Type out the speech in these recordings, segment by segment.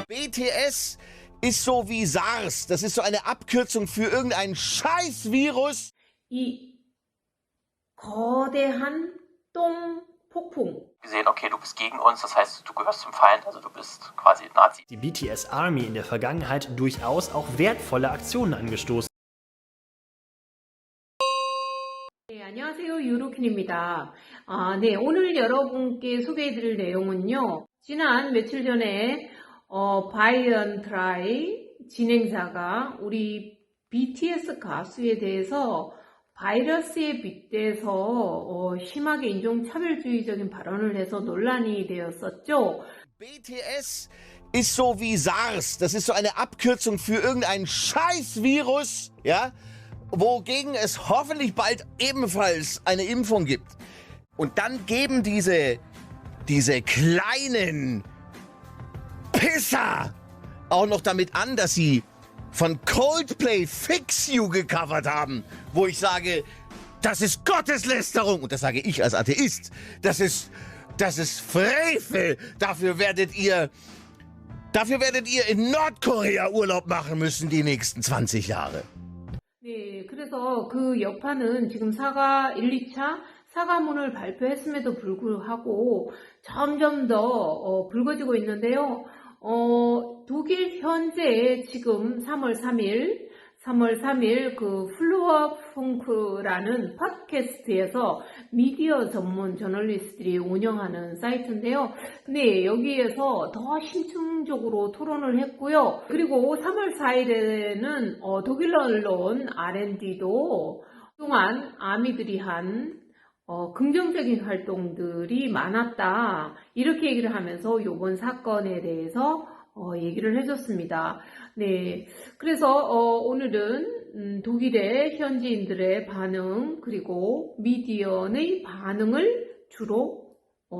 BTS ist so wie SARS. Das ist so eine Abkürzung für irgendein Scheißvirus. 이 거대한 똥폭풍. Wir sehen, okay, du bist gegen uns, das heißt, du gehörst zum Feind, also du bist quasi Nazi. Die BTS Army in der Vergangenheit durchaus auch wertvolle Aktionen angestoßen. 네, 안녕하세요. 유로킨입니다. 네, 오늘 여러분께 소개해드릴 내용은요. 지난 며칠 전에 바이언트라이 진행자가 우리 BTS 가수에 대해서 바이러스에 빗대서 심하게 인종차별주의적인 발언을 해서 논란이 되었었죠. BTS ist so wie SARS. Das ist so eine Abkürzung für irgendein Scheißvirus, ja, wogegen es hoffentlich bald ebenfalls eine Impfung gibt. Und dann geben diese kleinen Pisser auch noch damit an, dass sie von Coldplay Fix You gecovert haben, wo ich sage, das ist Gotteslästerung. Und das sage ich als Atheist. Das ist Frevel. Dafür werdet ihr in Nordkorea Urlaub machen müssen die nächsten 20 Jahre. 네, 그래서 그 여파는 지금 사과 1, 2차 사과문을 발표했음에도 불구하고 점점 더 불거지고 있는데요. 독일 현재 지금 3월 3일 그 플루어풍크라는 팟캐스트에서 미디어 전문 저널리스트들이 운영하는 사이트인데요. 네, 여기에서 더 심층적으로 토론을 했고요. 그리고 3월 4일에는 독일 언론 R&D도 그동안 아미들이 한 긍정적인 활동들이 많았다. 이렇게 얘기를 하면서 이번 사건에 대해서 얘기를 해줬습니다. 네, 그래서 오늘은 독일의 현지인들의 반응 그리고 미디어의 반응을 주로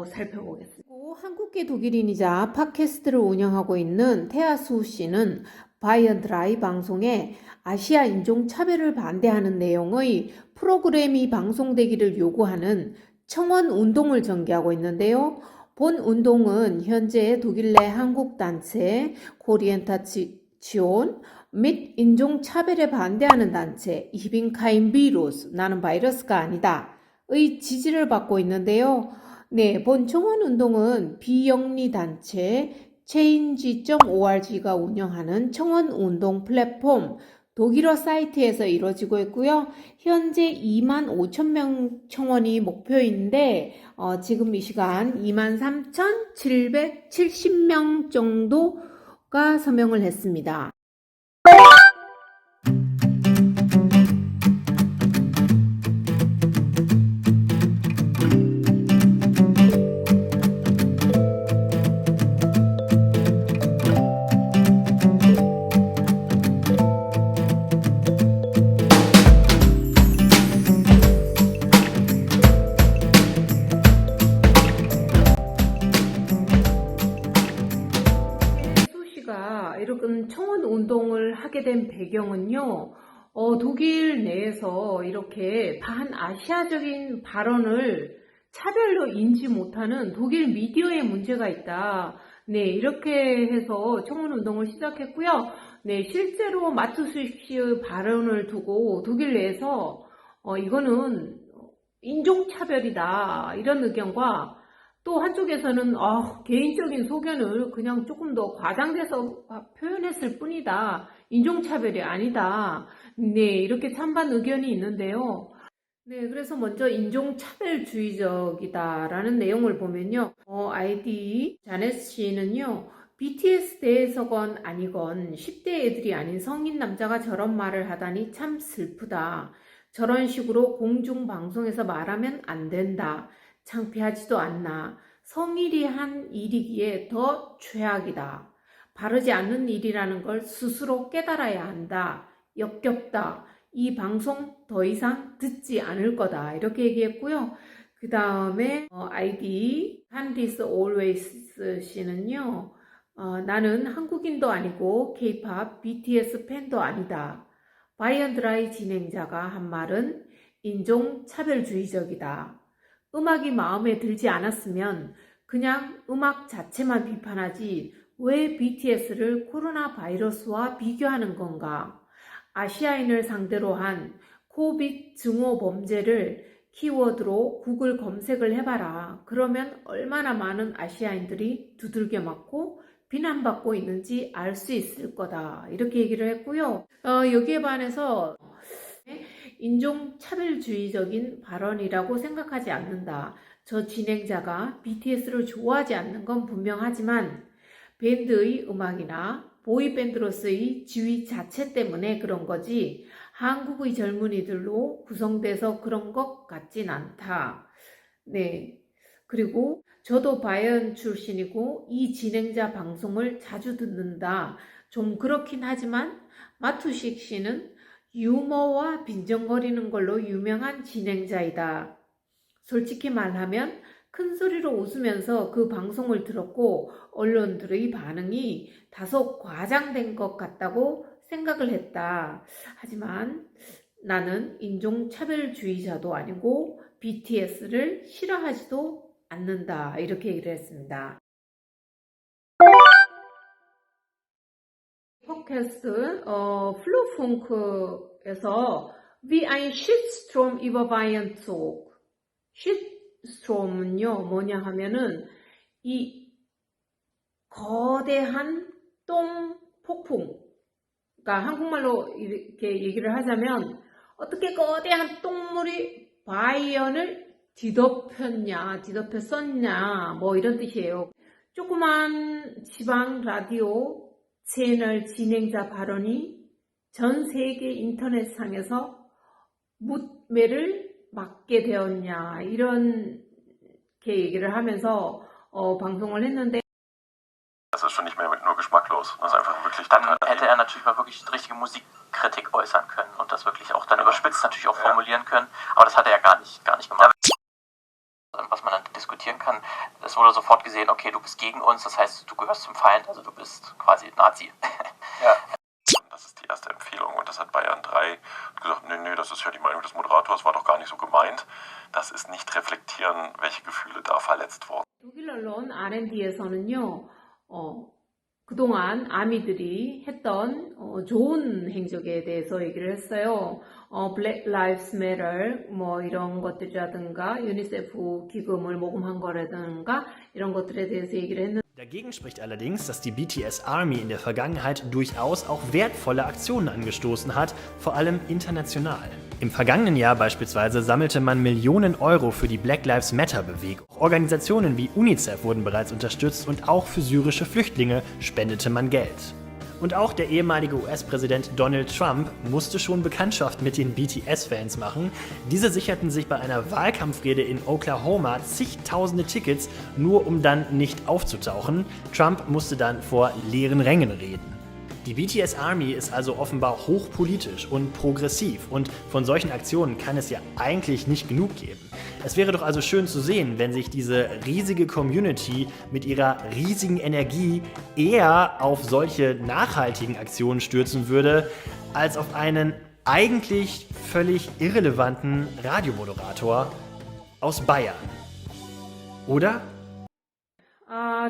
살펴보겠습니다. 한국계 독일인이자 팟캐스트를 운영하고 있는 태아수 씨는 바이언트라이 방송에 아시아 인종차별을 반대하는 내용의 프로그램이 방송되기를 요구하는 청원 운동을 전개하고 있는데요. 본 운동은 현재 독일 내 한국단체 코리엔타치온 및 인종차별에 반대하는 단체 이빈카인 비루스 나는 바이러스가 아니다 의 지지를 받고 있는데요. 네, 본 청원 운동은 비영리단체 change.org가 운영하는 청원 운동 플랫폼 독일어 사이트에서 이루어지고 있고요. 현재 25,000명 청원이 목표인데 지금 이 시간 23,770명 정도가 서명을 했습니다. 이런 청원 운동을 하게 된 배경은요, 독일 내에서 이렇게 반아시아적인 발언을 차별로 인지 못하는 독일 미디어의 문제가 있다. 네, 이렇게 해서 청원 운동을 시작했고요. 네, 실제로 마투스씨의 발언을 두고 독일 내에서 이거는 인종차별이다. 이런 의견과 또 한쪽에서는 개인적인 소견을 그냥 조금 더 과장돼서 표현했을 뿐이다. 인종차별이 아니다. 네, 이렇게 찬반 의견이 있는데요. 네, 그래서 먼저 인종차별주의적이다라는 내용을 보면요. 아이디 자넷 씨는요. BTS 대해서건 아니건 10대 애들이 아닌 성인 남자가 저런 말을 하다니 참 슬프다. 저런 식으로 공중방송에서 말하면 안 된다. 창피하지도 않나. 성일이 한 일이기에 더 최악이다. 바르지 않는 일이라는 걸 스스로 깨달아야 한다. 역겹다. 이 방송 더 이상 듣지 않을 거다. 이렇게 얘기했고요. 그 다음에 아이디 한디스 올웨이스 씨는요. 나는 한국인도 아니고 K-pop BTS 팬도 아니다. 바이언트라이 진행자가 한 말은 인종차별주의적이다. 음악이 마음에 들지 않았으면 그냥 음악 자체만 비판하지 왜 BTS를 코로나 바이러스와 비교하는 건가? 아시아인을 상대로 한 코빗 증오 범죄를 키워드로 구글 검색을 해봐라. 그러면 얼마나 많은 아시아인들이 두들겨 맞고 비난받고 있는지 알 수 있을 거다. 이렇게 얘기를 했고요. 여기에 반해서 인종차별주의적인 발언이라고 생각하지 않는다. 저 진행자가 BTS를 좋아하지 않는 건 분명하지만 밴드의 음악이나 보이밴드로서의 지위 자체 때문에 그런 거지 한국의 젊은이들로 구성돼서 그런 것 같진 않다. 네. 그리고 저도 바이언 출신이고 이 진행자 방송을 자주 듣는다. 좀 그렇긴 하지만 마투식 씨는 유머와 빈정거리는 걸로 유명한 진행자이다. 솔직히 말하면 큰 소리로 웃으면서 그 방송을 들었고 언론들의 반응이 다소 과장된 것 같다고 생각을 했다. 하지만 나는 인종차별주의자도 아니고 BTS를 싫어하지도 않는다. 이렇게 얘기를 했습니다. 팟캐스트 플루펑크에서 Wie ein Shitstorm überweihen zog. Shitstorm은요 뭐냐 하면은 이 거대한 똥 폭풍, 그러니까 한국말로 이렇게 얘기를 하자면 어떻게 거대한 똥물이 바이언을 뒤덮였냐 뭐 이런 뜻이에요. 조그만 지방 라디오 채널 진행자 발언이 전 세계 인터넷상에서 묻매를 맞게 되었냐 이렇게 얘기를 하면서 방송을 했는데 Das ist schon nicht mehr nur geschmacklos. Das ist einfach wirklich Dann total hätte er natürlich mal wirklich richtige Musikkritik äußern können und das wirklich auch dann überspitzt natürlich auch formulieren können. Aber das hat er ja gar nicht gemacht. Was man dann diskutieren kann, es wurde sofort gesehen, okay, du bist gegen uns, das heißt, du gehörst zum Feind, also du bist quasi Nazi. Ja. Das ist die erste Empfehlung und das hat Bayern 3 gesagt, nee, das ist ja die Meinung des Moderators, war doch gar nicht so gemeint. Das ist nicht reflektieren, welche Gefühle da verletzt wurden. 독일 언론 R&D에서는요, 그동안 아미들이 했던 좋은 행적에 대해서 얘기를 했어요. Black Lives Matter 뭐 이런 것들이라든가 유니세프 기금을 모금한 거라든가 이런 것들에 대해서 얘기를 했는데 Dagegen spricht allerdings, dass die BTS Army in der Vergangenheit durchaus auch wertvolle Aktionen angestoßen hat, vor allem international. Im vergangenen Jahr beispielsweise sammelte man Millionen Euro für die Black Lives Matter Bewegung. Organisationen wie UNICEF wurden bereits unterstützt und auch für syrische Flüchtlinge spendete man Geld. Und auch der ehemalige US-Präsident Donald Trump musste schon Bekanntschaft mit den BTS-Fans machen. Diese sicherten sich bei einer Wahlkampfrede in Oklahoma zigtausende Tickets, nur um dann nicht aufzutauchen. Trump musste dann vor leeren Rängen reden. Die BTS Army ist also offenbar hochpolitisch und progressiv und von solchen Aktionen kann es ja eigentlich nicht genug geben. Es wäre doch also schön zu sehen, wenn sich diese riesige Community mit ihrer riesigen Energie eher auf solche nachhaltigen Aktionen stürzen würde, als auf einen eigentlich völlig irrelevanten Radiomoderator aus Bayern. Oder?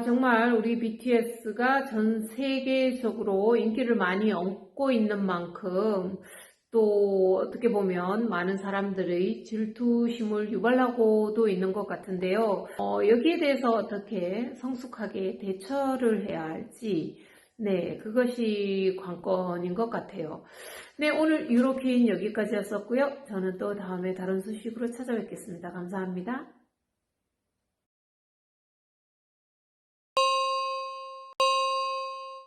정말 우리 BTS가 전 세계적으로 인기를 많이 얻고 있는 만큼 또 어떻게 보면 많은 사람들의 질투심을 유발하고도 있는 것 같은데요. 여기에 대해서 어떻게 성숙하게 대처를 해야 할지 그것이 관건인 것 같아요. 오늘 유로퀸 여기까지였었고요. 저는 또 다음에 다른 소식으로 찾아뵙겠습니다. 감사합니다.